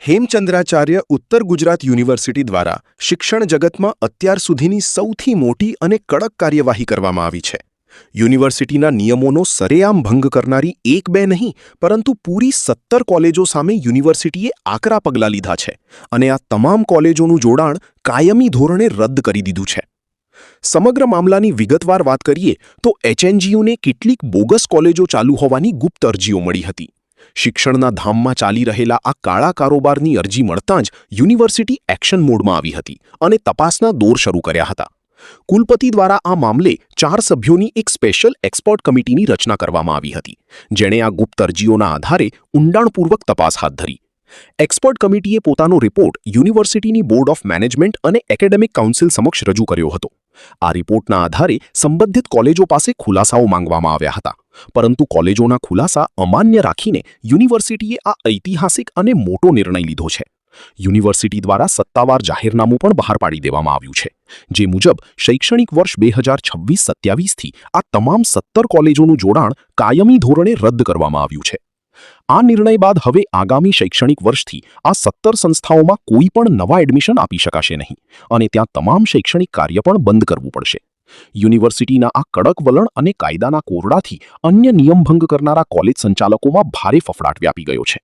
હેમચંદ્રાચાર્ય ઉત્તર ગુજરાત યુનિવર્સિટી દ્વારા શિક્ષણ જગતમાં અત્યાર સુધીની સૌથી મોટી અને કડક કાર્યવાહી કરવામાં આવી છે. યુનિવર્સિટીના નિયમોનો સરેઆમ ભંગ કરનારી એક બે નહીં પરંતુ પૂરી 17 કોલેજો સામે યુનિવર્સિટીએ આકરા પગલાં લીધા છે અને આ તમામ કોલેજોનું જોડાણ કાયમી ધોરણે રદ કરી દીધું છે. સમગ્ર મામલાની વિગતવાર વાત કરીએ તો એચએનજીયુને કેટલીક બોગસ કોલેજો ચાલુ હોવાની ગુપ્ત અરજીઓ મળી હતી. શિક્ષણના ધામમાં ચાલી રહેલા આ કાળા કારોબારની અરજી મળતાં જ યુનિવર્સિટી એક્શન મોડમાં આવી હતી અને તપાસના દોર શરૂ કર્યા હતા. કુલપતિ દ્વારા આ મામલે 4 સભ્યોની એક સ્પેશિયલ એક્સપર્ટ કમિટીની રચના કરવામાં આવી હતી, જેણે આ ગુપ્ત અરજીઓના આધારે ઊંડાણપૂર્વક તપાસ હાથ ધરી. એક્સપર્ટ કમિટીએ પોતાનો રિપોર્ટ યુનિવર્સિટીની બોર્ડ ઓફ મેનેજમેન્ટ અને એકેડેમિક કાઉન્સિલ સમક્ષ રજૂ કર્યો હતો. આ રિપોર્ટના આધારે સંબંધિત કોલેજો પાસે ખુલાસાઓ માંગવામાં આવ્યા હતા, પરંતુ કોલેજોના ખુલાસા અમાન્ય રાખીને યુનિવર્સિટીએ આ ઐતિહાસિક અને મોટો નિર્ણય લીધો છે. યુનિવર્સિટી દ્વારા સત્તાવાર જાહેરનામું પણ બહાર પાડી દેવામાં આવ્યું છે, જે મુજબ શૈક્ષણિક વર્ષ 2026-27થી આ તમામ 17 કોલેજોનું જોડાણ કાયમી ધોરણે રદ કરવામાં આવ્યું છે. આ નિર્ણય બાદ હવે આગામી શૈક્ષણિક વર્ષથી આ 17 સંસ્થાઓમાં કોઈ પણ નવા એડમિશન આપી શકાશે નહીં અને ત્યાં તમામ શૈક્ષણિક કાર્ય પણ બંધ કરવું પડશે. યુનિવર્સિટીના આ કડક વલણ અને કાયદાના કોરડાથી અન્ય નિયમભંગ કરનારા કોલેજ સંચાલકોમાં ભારે ફફડાટ વ્યાપી ગયો છે.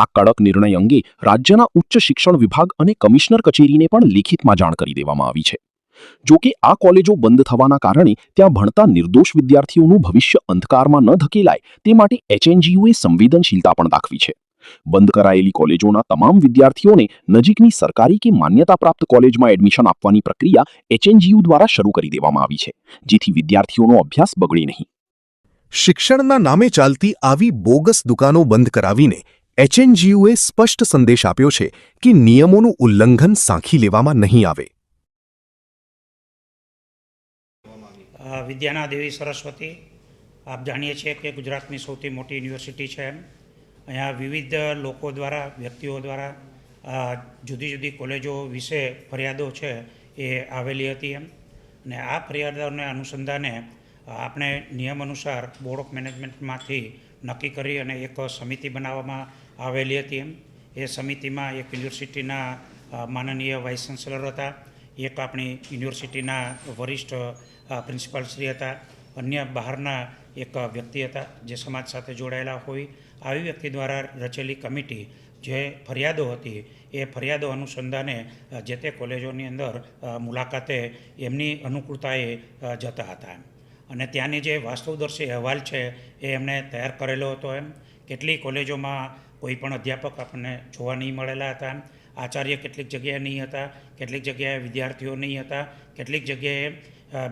આ કડક નિર્ણય અંગે રાજ્યના ઉચ્ચ શિક્ષણ વિભાગ અને કમિશનર કચેરીને પણ લેખિતમાં જાણ કરી દેવામાં આવી છે. જો કે આ કોલેજો બંધ થવાના કારણે ત્યાં ભણતા નિર્દોષ વિદ્યાર્થીઓનું ભવિષ્ય અંધકારમાં ન ધકેલાય તે માટે એચએનજીયુએ સંવેદનશીલતા પણ દાખવી છે. બંધ કરાયેલી કોલેજોના તમામ વિદ્યાર્થીઓને નજીકની સરકારી કે માન્યતા પ્રાપ્ત કોલેજમાં એડમિશન આપવાની પ્રક્રિયા એચએનજીયુ દ્વારા શરૂ કરી દેવામાં આવી છે, જેથી વિદ્યાર્થીઓનો અભ્યાસ બગડે નહીં. શિક્ષણના નામે ચાલતી આવી બોગસ દુકાનો બંધ કરાવીને એચએનજીયુએ સ્પષ્ટ સંદેશ આપ્યો છે કે નિયમોનું ઉલ્લંઘન સાંખી લેવામાં નહીં આવે. વિદ્યાના દેવી સરસ્વતી, આપ જાણીએ છીએ કે ગુજરાતની સૌથી મોટી યુનિવર્સિટી છે. અહીંયા વિવિધ લોકો દ્વારા, વ્યક્તિઓ દ્વારા જુદી જુદી કોલેજો વિશે ફરિયાદો છે એ આવેલી હતી અને આ ફરિયાદોને અનુસંધાને આપણે નિયમ અનુસાર બોર્ડ ઓફ મેનેજમેન્ટમાંથી નક્કી કરી અને એક સમિતિ બનાવવામાં આવેલી હતી. એ સમિતિમાં એક યુનિવર્સિટીના માનનીય વાઇસ ચાન્સેલર હતા, એક આપણી યુનિવર્સિટીના વરિષ્ઠ પ્રિન્સિપાલશ્રી હતા, અન્ય બહારના એક વ્યક્તિ હતા જે સમાજ સાથે જોડાયેલા હોય. આવી વ્યક્તિ દ્વારા રચેલી કમિટી જે ફરિયાદો હતી એ ફરિયાદો અનુસંધાને જે તે કોલેજોની અંદર મુલાકાતે એમની અનુકૂળતાએ જતા હતા અને ત્યાંની જે વાસ્તવદર્શી અહેવાલ છે એ એમણે તૈયાર કરેલો હતો. કેટલી કોલેજોમાં કોઈ પણ અધ્યાપક આપણને જોવા નહીં મળેલા હતા, આચાર્ય કેટલીક જગ્યાએ નહીં હતા, કેટલીક જગ્યાએ વિદ્યાર્થીઓ નહીં હતા, કેટલીક જગ્યાએ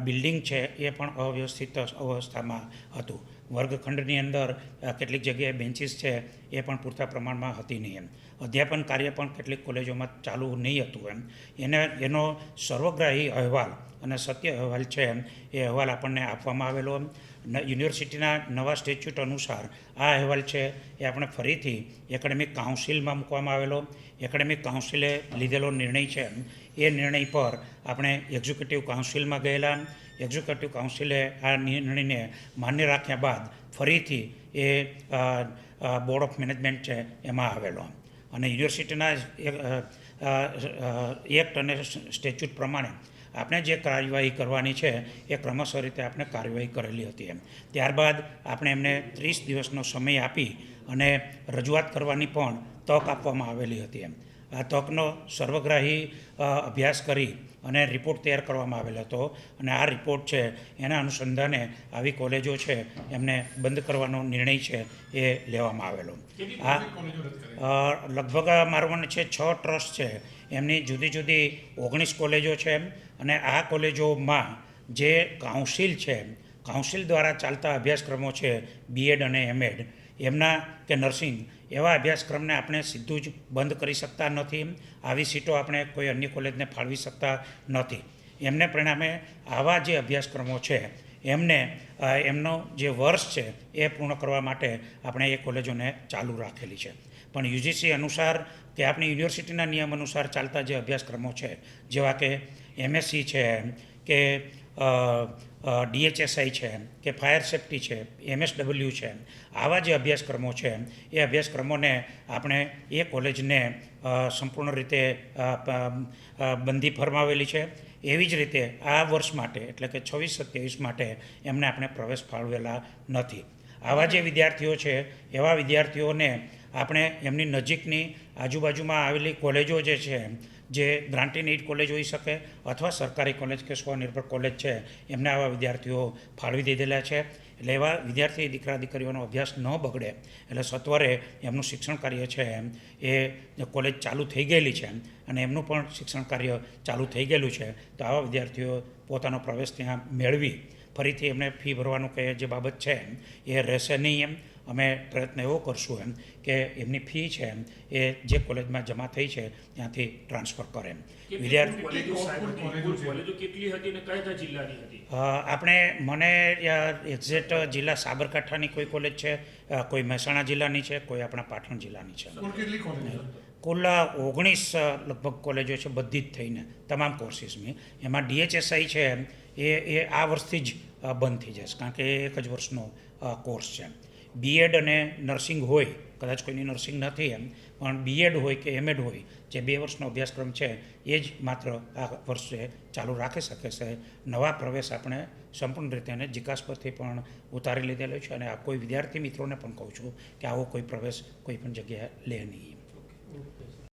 બિલ્ડિંગ છે એ પણ અવ્યવસ્થિત અવસ્થામાં હતું. વર્ગખંડની અંદર કેટલીક જગ્યાએ બેન્ચીસ છે એ પણ પૂરતા પ્રમાણમાં હતી નહીં. અધ્યાપન કાર્ય પણ કેટલીક કોલેજોમાં ચાલુ નહીં હતું. એનો સર્વગ્રાહી અહેવાલ અને સત્ય અહેવાલ છે એ અહેવાલ આપણને આપવામાં આવેલો. યુનિવર્સિટીના નવા સ્ટેચ્યુટ અનુસાર આ અહેવાલ છે એ આપણે ફરીથી એકેડેમિક કાઉન્સિલમાં મૂકવામાં આવેલો. એકેડેમિક કાઉન્સિલે લીધેલો નિર્ણય છે એ નિર્ણય પર આપણે એક્ઝિક્યુટિવ કાઉન્સિલમાં ગયેલા. એક્ઝિક્યુટિવ કાઉન્સિલે આ નિર્ણયને માન્ય રાખ્યા બાદ ફરીથી એ બોર્ડ ઓફ મેનેજમેન્ટ છે એમાં આવેલો અને યુનિવર્સિટીના એક્ટ અને સ્ટેચ્યુટ પ્રમાણે આપણે જે કાર્યવાહી કરવાની છે એ ક્રમશઃ રીતે આપણે કાર્યવાહી કરેલી હતી. ત્યારબાદ આપણે એમને 30 દિવસનો સમય આપી અને રજૂઆત કરવાની પણ તક આપવામાં આવેલી હતી. આ તકનો સર્વગ્રાહી અભ્યાસ કરી અને રિપોર્ટ તૈયાર કરવામાં આવેલો હતો અને આ રિપોર્ટ છે એના અનુસંધાને આવી કોલેજો છે એમને બંધ કરવાનો નિર્ણય છે એ લેવામાં આવેલો. આ લગભગ મારું મને છે 6 ટ્રસ્ટ છે એમની જુદી જુદી 19 કોલેજો છે અને આ કોલેજોમાં જે કાઉન્સિલ છે, કાઉન્સિલ દ્વારા ચાલતા અભ્યાસક્રમો છે બીએડ અને એમએડ એમના કે નર્સિંગ એવા અભ્યાસક્રમને આપણે સીધું જ બંધ કરી શકતા નથી. આવી સીટો આપણે કોઈ અન્ય કોલેજને ફાળવી શકતા નથી. એમને પરિણામે આવા જે અભ્યાસક્રમો છે એમને એમનો જે વર્ષ છે એ પૂર્ણ કરવા માટે આપણે એ કોલેજોને ચાલુ રાખેલી છે. પણ યુજીસી અનુસાર કે આપણી યુનિવર્સિટીના નિયમ અનુસાર ચાલતા જે અભ્યાસક્રમો છે જેવા કે એમએસસી છે કે DHSI છે કે ફાયર સેફ્ટી છે, MSW છે, આવા જે અભ્યાસક્રમો છે એ અભ્યાસક્રમોને આપણે એ કોલેજને સંપૂર્ણ રીતે બંદી ફરમાવેલી છે. એવી જ રીતે આ વર્ષ માટે એટલે કે 26-27 માટે એમને આપણે પ્રવેશ ફાળવેલા નથી. આવા જે વિદ્યાર્થીઓ છે એવા વિદ્યાર્થીઓને આપણે એમની નજીકની આજુબાજુમાં આવેલી કોલેજો જે છે, જે ગ્રાન્ટી નીડ કોલેજ હોઈ શકે અથવા સરકારી કોલેજ કે સ્વનિર્ભર કોલેજ છે, એમને આવા વિદ્યાર્થીઓ ફાળવી દીધેલા છે. એટલે એવા વિદ્યાર્થી દીકરા દીકરીઓનો અભ્યાસ ન બગડે એટલે સત્વરે એમનું શિક્ષણ કાર્ય છે એ કોલેજ ચાલુ થઈ ગયેલી છે અને એમનું પણ શિક્ષણ કાર્ય ચાલુ થઈ ગયેલું છે. તો આવા વિદ્યાર્થીઓ પોતાનો પ્રવેશ ત્યાં મેળવી ફરીથી એમને ફી ભરવાનું કે જે બાબત છે એ રહેશે નહીં. અમે પ્રયત્ન એવો કરશું કે એમની ફી છે એ જે કોલેજમાં જમા થઈ છે ત્યાંથી ટ્રાન્સફર કરે. આપણે મને એક્ઝેક્ટ જિલ્લા સાબરકાંઠાની કોઈ કોલેજ છે, કોઈ મહેસાણા જિલ્લાની છે, કોઈ આપણા પાટણ જિલ્લાની છે. કુલ 19 લગભગ કોલેજો છે બધી જ થઈને તમામ કોર્સિસની. એમાં DHSI છે એ આ વર્ષથી જ બંધ થઈ જશે કારણ કે એ 1 જ વર્ષનો કોર્સ છે. B.Ed અને નર્સિંગ હોય, કદાચ કોઈની નર્સિંગ નથી પણ B.Ed હોય કે M.Ed હોય, જે 2 વર્ષનો અભ્યાસક્રમ છે એ જ માત્ર આ વર્ષે ચાલુ રાખી શકે છે. નવા પ્રવેશ આપણે સંપૂર્ણ રીતે એને જીકાસ પરથી પણ ઉતારી લીધેલો છે અને આ કોઈ વિદ્યાર્થી મિત્રોને પણ કહું છું કે આવો કોઈ પ્રવેશ કોઈ પણ જગ્યાએ લે નહીં.